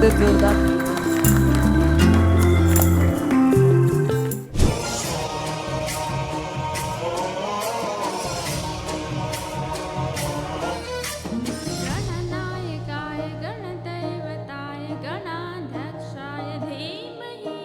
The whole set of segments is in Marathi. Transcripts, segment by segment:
देत जोरदार. गणनायकाय गणदैवताय गणाध्यक्षाय धीमहि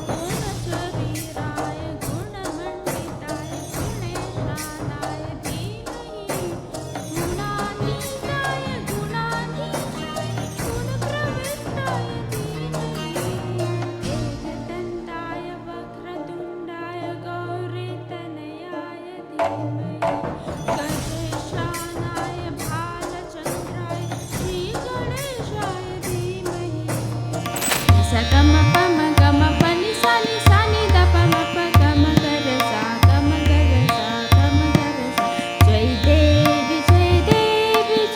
गुणशरीराय गुणमण्डिताय गुणेशानाय धीमहि गुणातीताय गुणाधीशाय गुणप्रवृत्ताय धीमहि एकदन्ताय वक्रतुण्डाय गौरीतनयाय धीमहि गजेशानाय भालचन्द्राय श्रीगणेशाय धीमहि सकम पम गम पनि सानि सानि द पम प गम गर सा गम गर सा गम गर सा. जय देवी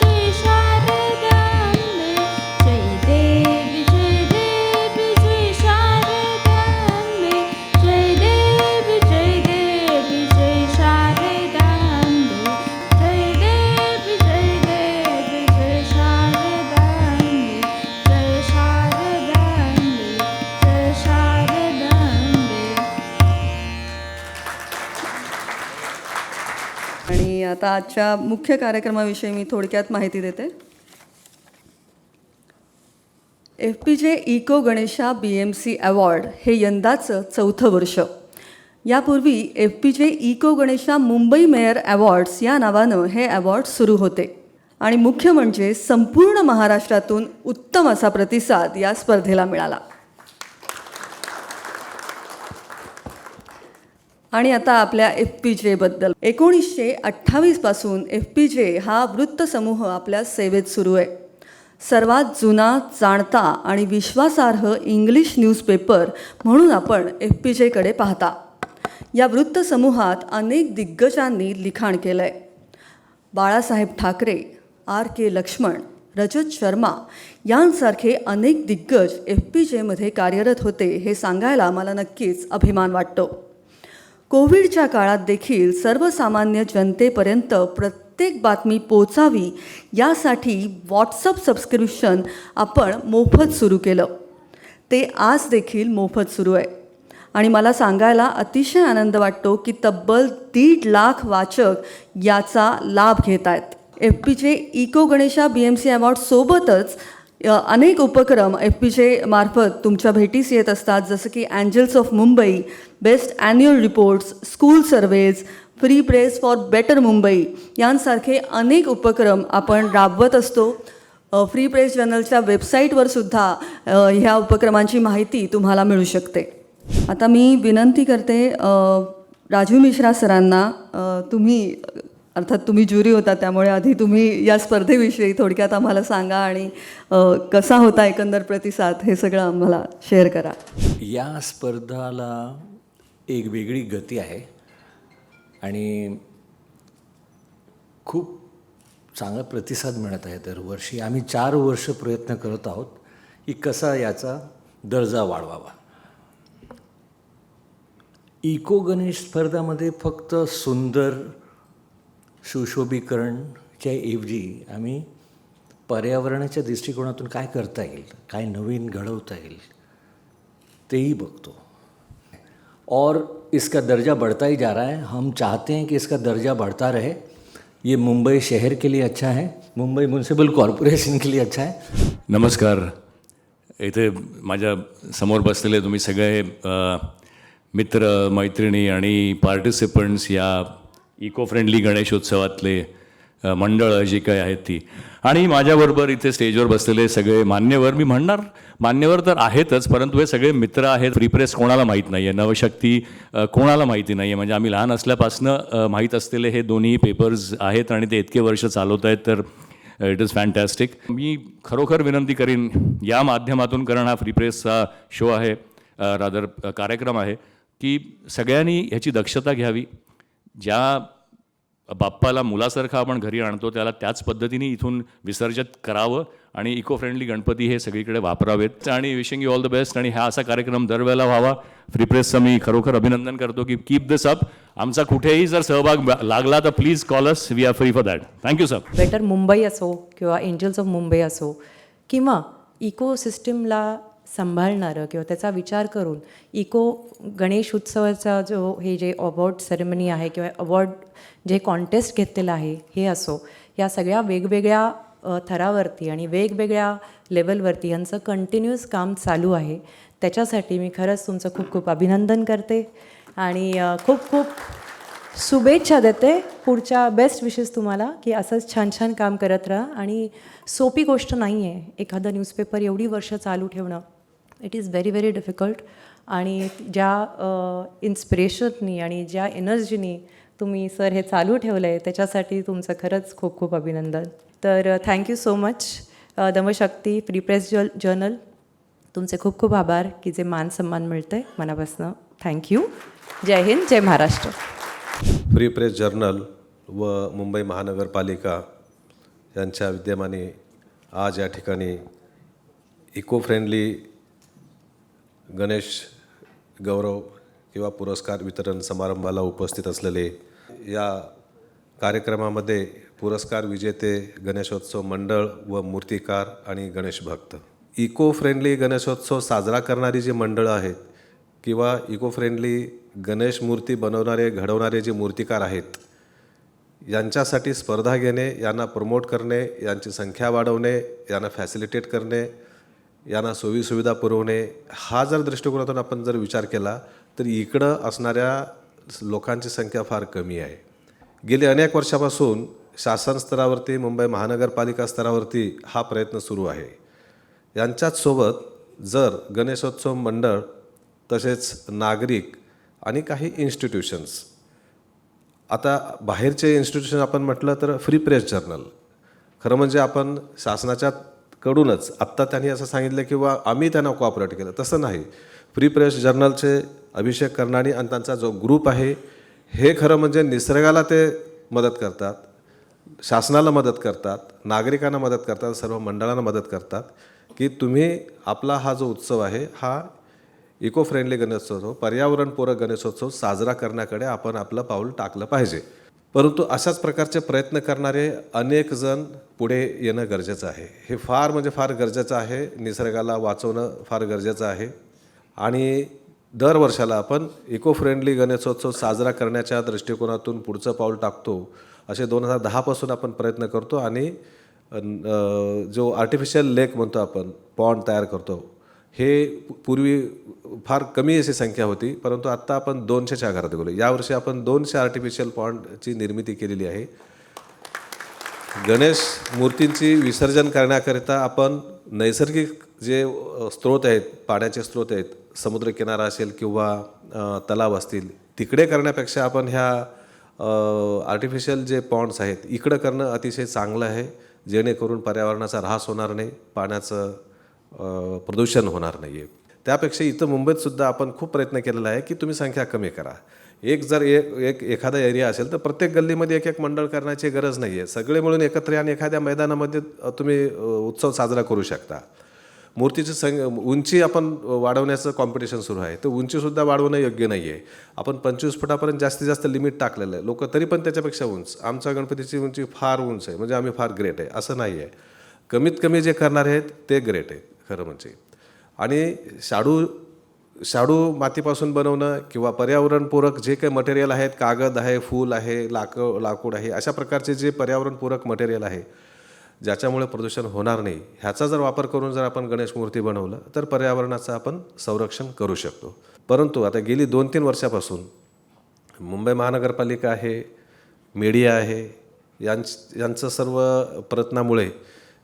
जय शारदाम्बे. जय देवी जय शारदाम्बे. जय देवी जय शारदाम्बे. जय देवी जय शारदाम्बे. जय शारदाम्बे. जय शारदाम्बे. आणि आता आजच्या मुख्य कार्यक्रमाविषयी मी थोडक्यात माहिती देते. FPJ eco Ganesha BMC award हे यंदाचं 4थं वर्ष. यापूर्वी FPJ eco Ganesha Mumbai mayor awards या नावानं हे अवॉर्ड सुरू होते. आणि मुख्य म्हणजे संपूर्ण महाराष्ट्रातून उत्तम असा प्रतिसाद या स्पर्धेला मिळाला. आणि आता आपल्या FPJबद्दल 1928 पासून FPJ हा वृत्तसमूह आपल्या सेवेत सुरू आहे. सर्वात जुना, जाणता आणि विश्वासार्ह इंग्लिश न्यूजपेपर म्हणून आपण FPJकडे पाहता. या वृत्तसमूहात अनेक दिग्गजांनी लिखाण केलं आहे. बाळासाहेब ठाकरे, RK लक्ष्मण, रजत शर्मा यांसारखे अनेक दिग्गज FPJमध्ये कार्यरत होते हे सांगायला मला नक्कीच अभिमान वाटतो. कोविडच्या काळात देखील सर्वसामान्य जनतेपर्यंत प्रत्येक बातमी पोचावी यासाठी व्हॉट्सअप सबस्क्रिप्शन आपण मोफत सुरू केलं. ते आज देखील मोफत सुरू आहे. आणि मला सांगायला अतिशय आनंद वाटतो की तब्बल 1.5 लाख वाचक याचा लाभ घेत आहेत. FPJ इको गणेशा BMC अवॉर्डसोबतच अनेक उपक्रम FPJ मार्फत तुमच्या भेटीस येत असतात. जसं की angels of Mumbai, best annual reports, school surveys, free press for better Mumbai यांसारखे अनेक उपक्रम आपण राबवत असतो. फ्री प्रेस जर्नलच्या वेबसाईटवर सुद्धा ह्या उपक्रमांची माहिती तुम्हाला मिळू शकते. आता मी विनंती करते राजू मिश्रा सरांना, तुम्ही ज्युरी होता त्यामुळे आधी तुम्ही या स्पर्धेविषयी थोडक्यात आम्हाला सांगा आणि कसा होता एकंदर प्रतिसाद हे सगळं आम्हाला शेअर करा. या स्पर्धाला एक वेगळी गती आहे आणि खूप चांगला प्रतिसाद मिळत आहे. दरवर्षी आम्ही 4 वर्ष प्रयत्न करत आहोत की कसा याचा दर्जा वाढवावा. इको गणेश स्पर्धामध्ये फक्त सुंदर सुशोभीकरणच्या ऐवजी आम्ही पर्यावरणाच्या दृष्टिकोनातून काय करता येईल, काय नवीन घडवता येईल तेही बघतो. और इसका दर्जा बढ़ता ही जा रहा है. हम चाहते हैं कि इसका दर्जा बढ़ता रहे. ये मुंबई शहर के लिए अच्छा है, मुंबई म्युनिसिपल कॉर्पोरेशन के लिए अच्छा है. नमस्कार. इथे माझ्या समोर बसलेले तुम्ही सगळे मित्र मैत्रिणी आणि पार्टिसिपंट्स या इको फ्रेंडली गणेशोत्सवातले मंडळं जी काही आहेत ती, आणि माझ्याबरोबर इथे स्टेजवर बसलेले सगळे मान्यवर, मी म्हणणार मान्यवर तर आहेतच, परंतु हे सगळे मित्र आहेत. फ्री प्रेस कोणाला माहीत नाही आहे, नवशक्ती कोणाला माहिती नाही आहे. म्हणजे आम्ही लहान असल्यापासनं माहीत असलेले हे दोन्ही पेपर्स आहेत आणि ते इतके वर्ष चालवत आहेत, तर इट इज फॅन्टॅस्टिक. मी खरोखर विनंती करीन या माध्यमातून, कारण हा फ्री प्रेसचा शो आहे, रादर कार्यक्रम आहे, की सगळ्यांनी ह्याची दक्षता घ्यावी. ज्या बाप्पाला मुलासारखं आपण घरी आणतो त्याला त्याच पद्धतीने इथून विसर्जित करावं आणि इको फ्रेंडली गणपती हे सगळीकडे वापरावेत. आणि wishing you all the best. आणि हा असा कार्यक्रम दरवेळेला व्हावा. फ्री प्रेसचं मी खरोखर अभिनंदन करतो की कीप दिस अप. आमचा कुठेही जर सहभाग लागला तर please call us, we are free for that. Thank you sir. Better Mumbai असो किंवा एंजल्स ऑफ मुंबई असो किंवा इकोसिस्टीमला सांभाळणारं किंवा त्याचा विचार करून गणेश उत्सवाचा जो हे जे अवॉर्ड सेरेमनी आहे किंवा अवॉर्ड जे कॉन्टेस्ट घेतलेलं आहे हे असो, या सगळ्या वेगवेगळ्या थरावरती आणि वेगवेगळ्या लेवलवरती यांचं कंटिन्युअस काम चालू आहे. त्याच्यासाठी मी खरंच तुमचं खूप खूप अभिनंदन करते आणि खूप खूप शुभेच्छा देते. पुढच्या बेस्ट विशेस तुम्हाला की असंच छान छान काम करत राहा. आणि सोपी गोष्ट नाही आहे एखादं न्यूजपेपर एवढी वर्ष चालू ठेवणं. It is very very difficult. आणि ज्या इन्स्पिरेशननी आणि ज्या एनर्जीनी तुम्ही सर हे चालू ठेवलं आहे त्याच्यासाठी तुमचं खरंच खूप खूप अभिनंदन. तर thank you so much. Damshakti, free press journal, तुमचे खूप खूप आभार की जे मान सन्मान मिळतं आहे मनापासून. थँक्यू. जय हिंद, जय महाराष्ट्र. फ्री प्रेस जर्नल व मुंबई महानगरपालिका यांच्या विद्यमाने आज या ठिकाणी इको फ्रेंडली गणेश गौरव किंवा पुरस्कार वितरण समारंभाला उपस्थित असलेले या कार्यक्रमामध्ये पुरस्कार विजेते गणेशोत्सव मंडळ व मूर्तिकार आणि गणेश भक्त. इको फ्रेंडली गणेशोत्सव साजरा करणारी जी मंडळं आहेत किंवा इको फ्रेंडली गणेश मूर्ती बनवणारे घडवणारे जे मूर्तिकार आहेत यांच्यासाठी स्पर्धा घेणे, यांना प्रमोट करणे, यांची संख्या वाढवणे, यांना फॅसिलिटेट करणे, यांना सोयीसुविधा पुरवणे, हा जर दृष्टिकोनातून आपण जर विचार केला तर इकडं असणाऱ्या लोकांची संख्या फार कमी आहे. गेली अनेक वर्षापासून शासन स्तरावरती, मुंबई महानगरपालिका स्तरावरती हा प्रयत्न सुरू आहे. यांच्याच सोबत जर गणेशोत्सव मंडळ तसेच नागरिक आणि काही इन्स्टिट्यूशन्स, आता बाहेरचे इन्स्टिट्यूशन आपण म्हटलं तर फ्री प्रेस जर्नल, खरं म्हणजे आपण शासनाच्या कडूनच आत्ता त्यांनी असं सांगितलं किंवा आम्ही त्यांना कोऑपरेट केलं, तसं नाही. फ्री प्रेस जर्नलचे अभिषेक करणारी आणि त्यांचा जो ग्रुप आहे हे खरं म्हणजे निसर्गाला ते मदत करतात, शासनाला मदत करतात, नागरिकांना मदत करतात, सर्व मंडळांना मदत करतात की तुम्ही आपला हा जो उत्सव आहे हा इको फ्रेंडली गणेशोत्सव, पर्यावरणपूरक गणेशोत्सव साजरा करण्याकडे आपण आपलं पाऊल टाकलं पाहिजे. परंतु अशाच प्रकारचे प्रयत्न करणारे अनेक जण पुढे येणं गरजेचं आहे. हे फार म्हणजे फार गरजेचं आहे. निसर्गाला वाचवणं फार गरजेचं आहे. आणि दर वर्षाला आपण इको फ्रेंडली गणेशोत्सव साजरा करण्याच्या दृष्टिकोनातून पुढचं पाऊल टाकतो. असे 2010पासून आपण प्रयत्न करतो आणि जो आर्टिफिशियल लेक म्हणतो आपण, पॉन्ड तयार करतो, हे पूर्वी फार कमी अशी संख्या होती, परंतु आत्ता आपण 200च्या घरात गेलो. यावर्षी आपण 200 आर्टिफिशियल पॉन्डची निर्मिती केलेली आहे. गणेश मूर्तींची विसर्जन करण्याकरिता आपण नैसर्गिक जे स्रोत आहेत, पाण्याचे स्रोत आहेत, समुद्रकिनारा असेल किंवा तलाव असतील, तिकडे करण्यापेक्षा आपण ह्या आर्टिफिशियल जे पॉन्ड्स आहेत इकडं करणं अतिशय चांगलं आहे, जेणेकरून पर्यावरणाचा ऱ्हास होणार नाही, पाण्याचं प्रदूषण होणार नाही आहे. त्यापेक्षा इथं मुंबईतसुद्धा आपण खूप प्रयत्न केलेला आहे की तुम्ही संख्या कमी करा. एखादा एरिया असेल तर प्रत्येक गल्लीमध्ये एक मंडळ करण्याची गरज नाही आहे. सगळे मिळून एकत्र आणि एखाद्या मैदानामध्ये तुम्ही उत्सव साजरा करू शकता. मूर्तीची उंची आपण वाढवण्याचं कॉम्पिटिशन सुरू आहे, तर उंचीसुद्धा वाढवणं योग्य नाही आहे. आपण 25 फुटापर्यंत जास्तीत जास्त लिमिट टाकलेलं आहे. लोक तरी पण त्याच्यापेक्षा उंच, आमच्या गणपतीची उंची फार उंच आहे म्हणजे आम्ही फार ग्रेट आहे असं नाही आहे. कमीत कमी जे करणारे आहेत ते ग्रेट आहेत खरं म्हणजे. आणि शाडू मातीपासून बनवणं किंवा पर्यावरणपूरक जे काही मटेरियल आहेत, कागद आहे, फूल आहे, लाकूड आहे, अशा प्रकारचे जे पर्यावरणपूरक मटेरियल आहे ज्याच्यामुळे प्रदूषण होणार नाही, ह्याचा जर वापर करून जर आपण गणेश मूर्ती बनवलं तर पर्यावरणाचं आपण संरक्षण करू शकतो. परंतु आता गेली 2-3 वर्षापासून मुंबई महानगरपालिका आहे, मीडिया आहे, यांचं सर्व प्रयत्नामुळे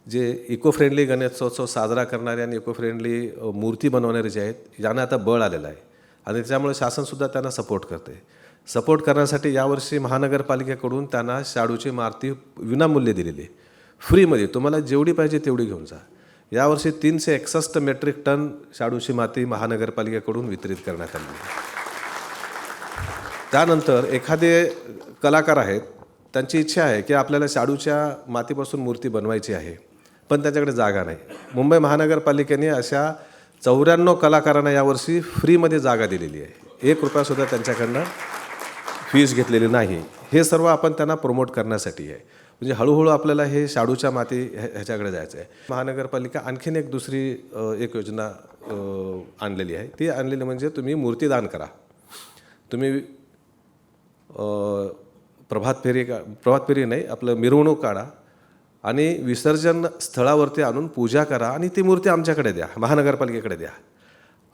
जे इको फ्रेंडली गणेशोत्सव साजरा करणारे आणि इको फ्रेंडली मूर्ती बनवणारे जे आहेत यांना आता बळ आलेलं आहे आणि त्यामुळे शासनसुद्धा त्यांना सपोर्ट करते. सपोर्ट करण्यासाठी यावर्षी महानगरपालिकेकडून त्यांना शाडूची माती विनामूल्य दिलेली आहे, फ्रीमध्ये. तुम्हाला जेवढी पाहिजे तेवढी घेऊन जा. यावर्षी 361 मेट्रिक टन शाडूची माती महानगरपालिकेकडून वितरित करण्यात आली. त्यानंतर एखादे कलाकार आहेत, त्यांची इच्छा आहे की आपल्याला शाडूच्या मातीपासून मूर्ती बनवायची आहे, पण त्यांच्याकडे जागा नाही. मुंबई महानगरपालिकेने अशा 94 कलाकारांना यावर्षी फ्रीमध्ये जागा दिलेली आहे. 1 रुपयासुद्धा त्यांच्याकडनं फीस घेतलेली नाही. हे सर्व आपण त्यांना प्रमोट करण्यासाठी आहे. म्हणजे हळूहळू आपल्याला हे शाडूच्या माती ह्याच्याकडे जायचं आहे. महानगरपालिका आणखीन एक दुसरी एक योजना आणलेली आहे. ती आणलेली म्हणजे तुम्ही मूर्तीदान करा. तुम्ही प्रभात फेरी नाही, आपलं मिरवणूक काढा आणि विसर्जन स्थळावरती आणून पूजा करा आणि ती मूर्ती आमच्याकडे द्या, महानगरपालिकेकडे द्या.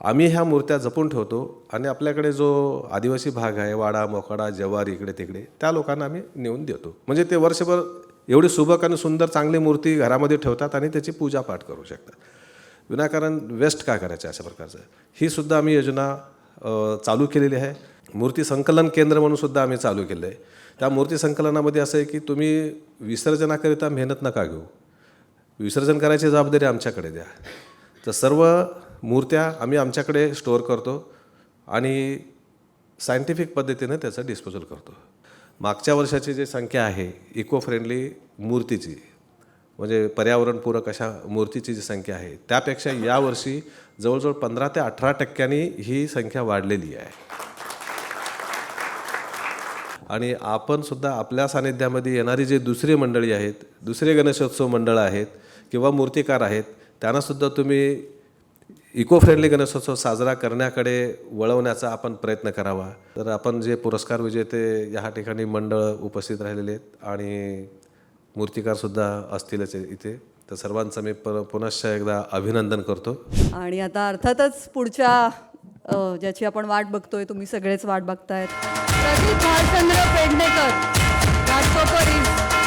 आम्ही ह्या मूर्त्या जपून ठेवतो आणि आपल्याकडे जो आदिवासी भाग आहे, वाडा मोखाडा जव्हार इकडे तिकडे, त्या लोकांना आम्ही नेऊन देतो. म्हणजे ते वर्षभर एवढी सुबक आणि सुंदर चांगली मूर्ती घरामध्ये ठेवतात आणि त्याची पूजापाठ करू शकतात. विनाकारण वेस्ट का करायचं अशा प्रकारचं. ही सुद्धा आम्ही योजना चालू केलेली आहे. मूर्ती संकलन केंद्र म्हणून सुद्धा आम्ही चालू केलं आहे. त्या मूर्ती संकलनामध्ये असं आहे की तुम्ही विसर्जनाकरिता मेहनत नका घेऊ, विसर्जन करायची जबाबदारी आमच्याकडे द्या. तर सर्व मूर्त्या आम्ही आमच्याकडे स्टोअर करतो आणि सायंटिफिक पद्धतीने त्याचं डिस्पोजल करतो. मागच्या वर्षाची जी संख्या आहे इको फ्रेंडली मूर्तीची, म्हणजे पर्यावरणपूरक अशा मूर्तीची जी संख्या आहे, त्यापेक्षा यावर्षी जवळजवळ 15 ते 18% ही संख्या वाढलेली आहे. आणि आपण सुद्धा आपल्या सानिध्यामध्ये येणारी जे दुसरी मंडळी आहेत, दुसरे गणेशोत्सव मंडळं आहेत किंवा मूर्तिकार आहेत, त्यांनासुद्धा तुम्ही इको फ्रेंडली गणेशोत्सव साजरा करण्याकडे वळवण्याचा आपण प्रयत्न करावा. तर आपण जे पुरस्कार विजेते ह्या ठिकाणी मंडळ उपस्थित राहिलेले आहेत आणि मूर्तिकारसुद्धा असतीलच इथे, तर सर्वांचं मी पुनश्च एकदा अभिनंदन करतो. आणि आता अर्थातच पुढच्या ज्याची आपण वाट बघतोय, तुम्ही सगळेच वाट बघतायत, प्रदीप भालचंद्र पेडणेकर, घाटकोपर ईस्ट.